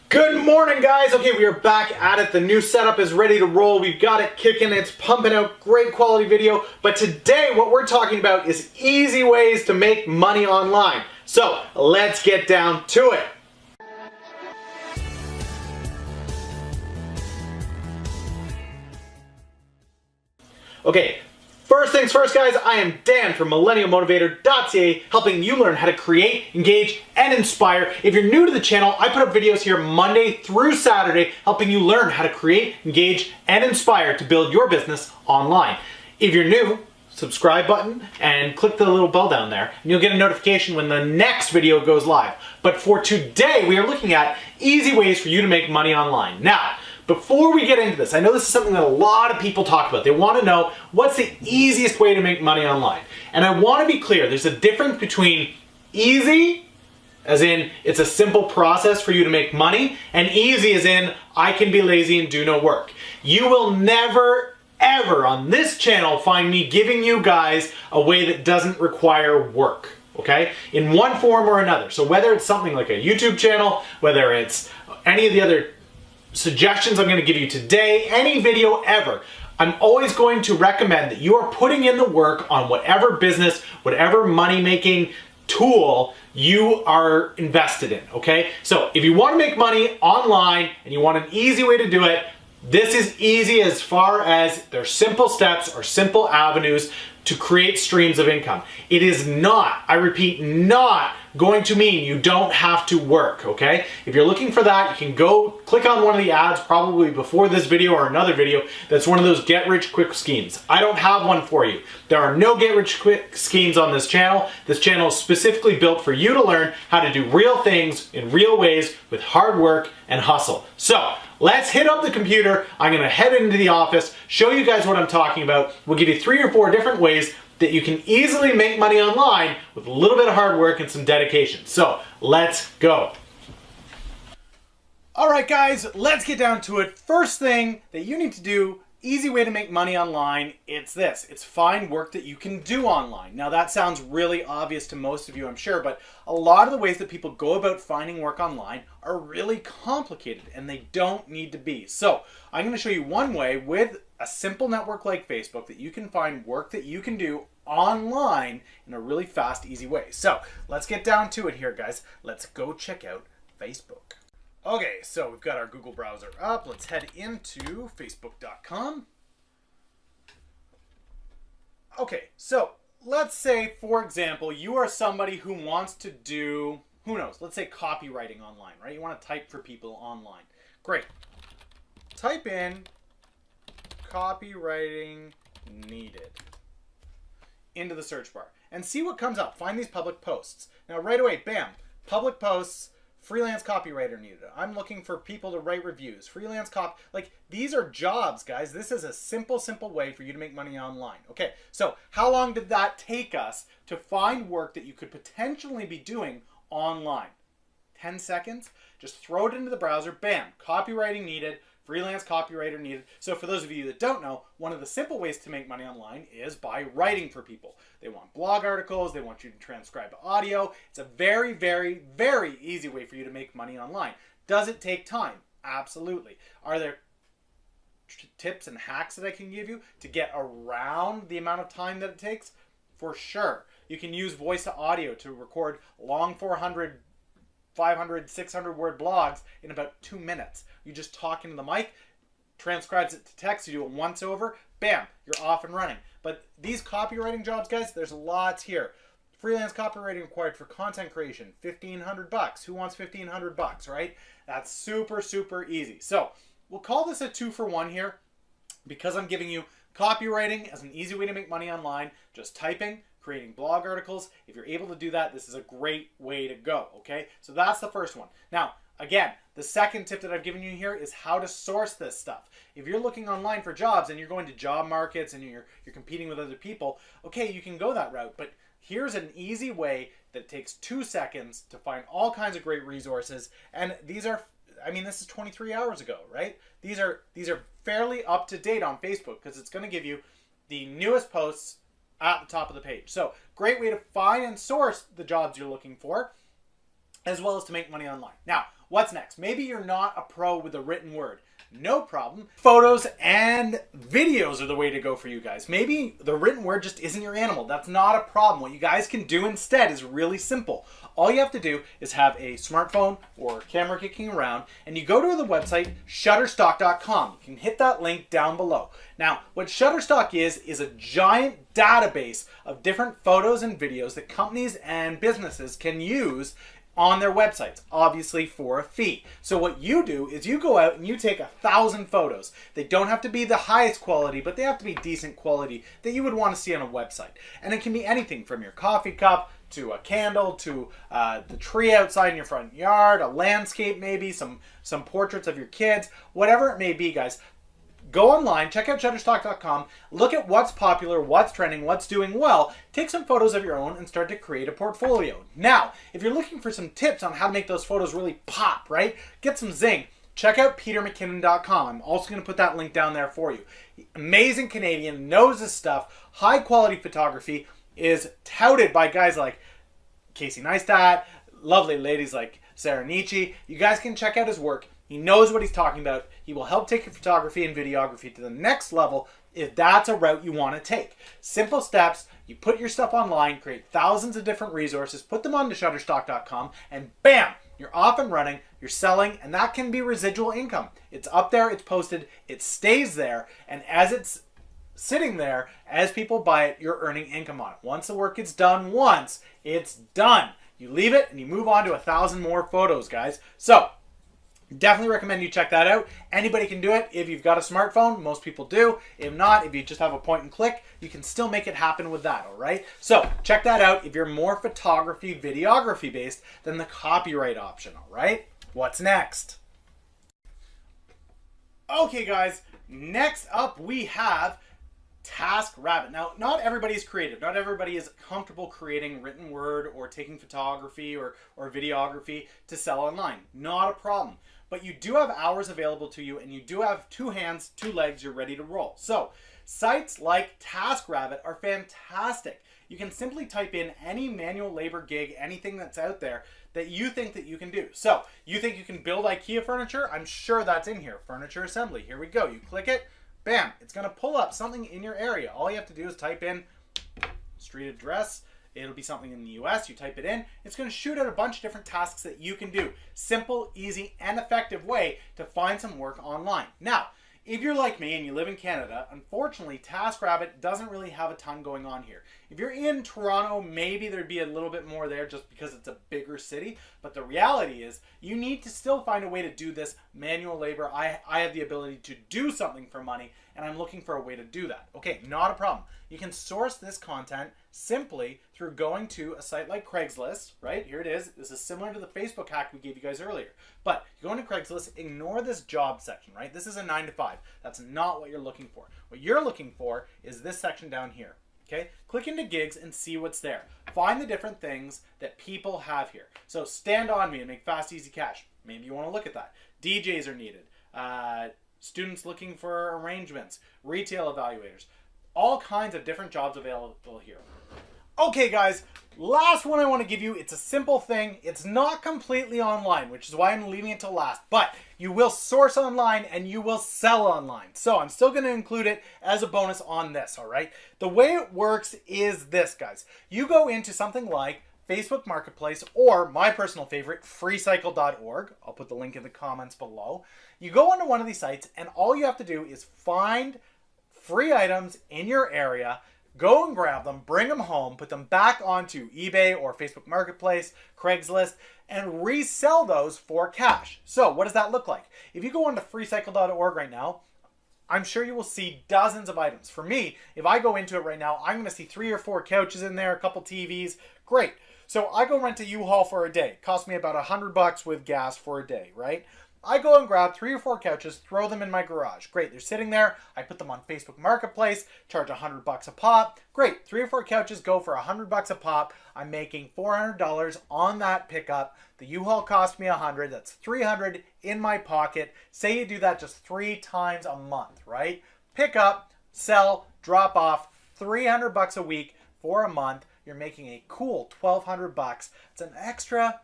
Good morning, guys. Okay, we are back at it. The new setup is ready to roll. We've got it kicking. It's pumping out great quality video. But today, what we're talking about is easy ways to make money online. So let's get down to it. Okay. First things first, guys, I am Dan from MillennialMotivator.ca, helping you learn how to create, engage, and inspire. If you're new to the channel, I put up videos here Monday through Saturday, helping you learn how to create, engage, and inspire to build your business online. If you're new, subscribe button and click the little bell down there, and you'll get a notification when the next video goes live. But for today, we are looking at easy ways for you to make money online. Now, before we get into this, I know this is something that a lot of people talk about. They want to know what's the easiest way to make money online. And I want to be clear, there's a difference between easy, as in it's a simple process for you to make money, and easy as in I can be lazy and do no work. You will never, ever on this channel find me giving you guys a way that doesn't require work. Okay? In one form or another. So whether it's something like a YouTube channel, whether it's any of the other suggestions I'm going to give you today, any video ever, I'm always going to recommend that you are putting in the work on whatever business, whatever money-making tool you are invested in, okay? So if you want to make money online and you want an easy way to do it, this is easy as far as there's simple steps or simple avenues to create streams of income. It is not, I repeat, not going to mean you don't have to work, okay? If you're looking for that, you can go click on one of the ads probably before this video or another video that's one of those get-rich-quick schemes. I don't have one for you. There are no get-rich-quick schemes on this channel. This channel is specifically built for you to learn how to do real things in real ways with hard work and hustle. So, let's hit up the computer. I'm gonna head into the office, show you guys what I'm talking about. We'll give you 3 or 4 different ways that you can easily make money online with a little bit of hard work and some dedication. So, let's go. All right, guys, let's get down to it. First thing that you need to do, easy way to make money online, it's this. It's find work that you can do online. Now, that sounds really obvious to most of you, I'm sure, but a lot of the ways that people go about finding work online are really complicated, and they don't need to be. So, I'm going to show you one way with a simple network like Facebook that you can find work that you can do online in a really fast, easy way. So, let's get down to it here, guys. Let's go check out Facebook. Okay, so we've got our Google browser up. Let's head into facebook.com. Okay, so let's say, for example, you are somebody who wants to do, who knows, let's say copywriting online, right? You want to type for people online. Great. Type in copywriting needed into the search bar and see what comes up. Find these public posts. Now right away, bam, public posts, freelance copywriter needed. I'm looking for people to write reviews. Freelance like these are jobs, guys. This is a simple way for you to make money online. Okay, so how long did that take us to find work that you could potentially be doing online? 10 seconds? Just throw it into the browser, bam, copywriting needed, freelance copywriter needed. So for those of you that don't know, one of the simple ways to make money online is by writing for people. They want blog articles, they want you to transcribe audio. It's a very, very, very easy way for you to make money online. Does it take time? Absolutely. Are there tips and hacks that I can give you to get around the amount of time that it takes? For sure. You can use voice to audio to record long 400, 500, 600 word blogs in about 2 minutes. You just talk into the mic, transcribes it to text, you do it once over, bam, you're off and running. But these copywriting jobs, guys, there's lots here. Freelance copywriting required for content creation, $1,500. Who wants $1,500, right? That's super easy. So we'll call this a 2-for-1 here because I'm giving you copywriting as an easy way to make money online, just typing, creating blog articles. If you're able to do that, this is a great way to go, okay? So that's the first one. Now, again, the second tip that I've given you here is how to source this stuff. If you're looking online for jobs and you're going to job markets and you're competing with other people, okay, you can go that route, but here's an easy way that takes 2 seconds to find all kinds of great resources, and these are, I mean, this is 23 hours ago, right? These are fairly up to date on Facebook because it's going to give you the newest posts at the top of the page. So great way to find and source the jobs you're looking for, as well as to make money online. Now, what's next? Maybe you're not a pro with the written word. No problem. Photos and videos are the way to go for you guys. Maybe the written word just isn't your animal. That's not a problem. What you guys can do instead is really simple. All you have to do is have a smartphone or camera kicking around, and you go to the website Shutterstock.com. You can hit that link down below. Now, what Shutterstock is a giant database of different photos and videos that companies and businesses can use on their websites, obviously for a fee. So what you do is you go out and you take 1,000 photos. They don't have to be the highest quality, but they have to be decent quality that you would want to see on a website. And it can be anything from your coffee cup to a candle to the tree outside in your front yard, a landscape maybe, some portraits of your kids, whatever it may be, guys. Go online, check out Shutterstock.com, look at what's popular, what's trending, what's doing well, take some photos of your own and start to create a portfolio. Now, if you're looking for some tips on how to make those photos really pop, right? Get some zing. Check out PeterMcKinnon.com. I'm also going to put that link down there for you. Amazing Canadian, knows his stuff, high quality photography, is touted by guys like Casey Neistat, lovely ladies like Sarah Nietzsche. You guys can check out his work. He knows what he's talking about. He will help take your photography and videography to the next level if that's a route you want to take. Simple steps. You put your stuff online, create thousands of different resources, put them onto Shutterstock.com, and bam, you're off and running, you're selling, and that can be residual income. It's up there, it's posted, it stays there, and as it's sitting there, as people buy it, you're earning income on it. Once the work gets done once, it's done. You leave it and you move on to 1,000 more photos, guys. So, definitely recommend you check that out. Anybody can do it if you've got a smartphone. Most people do. If not, if you just have a point and click, you can still make it happen with that, all right? So check that out if you're more photography, videography based than the copyright option, all right? What's next? Okay, guys, next up we have TaskRabbit. Now, not everybody is creative. Not everybody is comfortable creating written word or taking photography or videography to sell online. Not a problem. But you do have hours available to you, and you do have 2 hands, 2 legs, you're ready to roll. So, sites like TaskRabbit are fantastic. You can simply type in any manual labor gig, anything that's out there that you think that you can do. So, you think you can build IKEA furniture? I'm sure that's in here. Furniture assembly. Here we go. You click it. Bam, it's going to pull up something in your area. All you have to do is type in street address. It'll be something in the US. You type it in. It's going to shoot out a bunch of different tasks that you can do. Simple, easy, and effective way to find some work online. Now, if you're like me and you live in Canada, unfortunately, TaskRabbit doesn't really have a ton going on here. If you're in Toronto, maybe there'd be a little bit more there just because it's a bigger city. But the reality is you need to still find a way to do this manual labor. I have the ability to do something for money, and I'm looking for a way to do that. Okay, not a problem. You can source this content simply through going to a site like Craigslist, right? Here it is. This is similar to the Facebook hack we gave you guys earlier. But you go into Craigslist, ignore this job section, right? This is a 9 to 5. That's not what you're looking for. What you're looking for is this section down here. Okay, click into gigs and see what's there. Find the different things that people have here. So stand on me and make fast, easy cash. Maybe you want to look at that. DJs are needed. Students looking for arrangements. Retail evaluators. All kinds of different jobs available here. Okay, guys, last one I want to give you. It's a simple thing. It's not completely online, which is why I'm leaving it till last. But you will source online and you will sell online. So I'm still going to include it as a bonus on this, all right? The way it works is this, guys. You go into something like Facebook Marketplace or my personal favorite, freecycle.org. I'll put the link in the comments below. You go onto one of these sites and all you have to do is find free items in your area. Go and grab them, bring them home, put them back onto eBay or Facebook Marketplace, Craigslist, and resell those for cash. So what does that look like? If you go onto freecycle.org right now, I'm sure you will see dozens of items. For me, if I go into it right now, I'm going to see 3 or 4 couches in there, a couple TVs. Great. So I go rent a U-Haul for a day. It cost me about $100 with gas for a day, right? I go and grab 3 or 4 couches, throw them in my garage. Great, they're sitting there. I put them on Facebook Marketplace, charge $100 a pop. Great, 3 or 4 couches go for $100 a pop. I'm making $400 on that pickup. The U-Haul cost me $100. That's $300 in my pocket. Say you do that just 3 times a month, right? Pick up, sell, drop off, $300 a week for a month. You're making a cool $1,200. It's an extra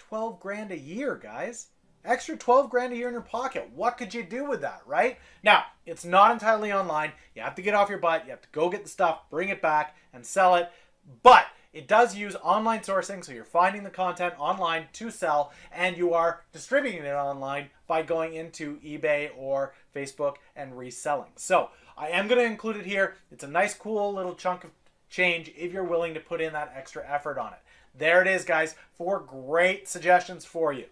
12 grand a year, guys. Extra 12 grand a year in your pocket. What could you do with that, right? Now, it's not entirely online. You have to get off your butt. You have to go get the stuff, bring it back, and sell it. But it does use online sourcing, so you're finding the content online to sell, and you are distributing it online by going into eBay or Facebook and reselling. So I am going to include it here. It's a nice, cool little chunk of change if you're willing to put in that extra effort on it. There it is, guys. 4 great suggestions for you.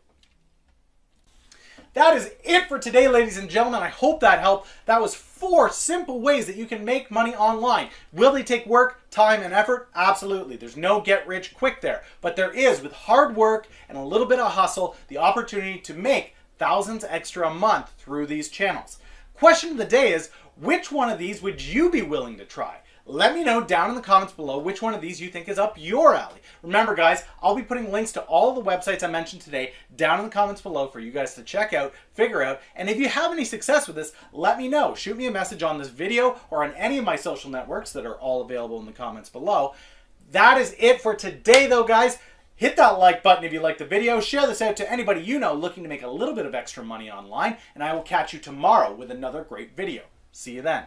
That is it for today, ladies and gentlemen. I hope that helped. That was 4 simple ways that you can make money online. Will they take work, time, and effort? Absolutely. There's no get rich quick there. But there is, with hard work and a little bit of hustle, the opportunity to make thousands extra a month through these channels. Question of the day is, which one of these would you be willing to try? Let me know down in the comments below which one of these you think is up your alley. Remember, guys, I'll be putting links to all the websites I mentioned today down in the comments below for you guys to check out, figure out, and if you have any success with this, let me know. Shoot me a message on this video or on any of my social networks that are all available in the comments below. That is it for today, though, guys. Hit that like button if you liked the video. Share this out to anybody you know looking to make a little bit of extra money online, and I will catch you tomorrow with another great video. See you then.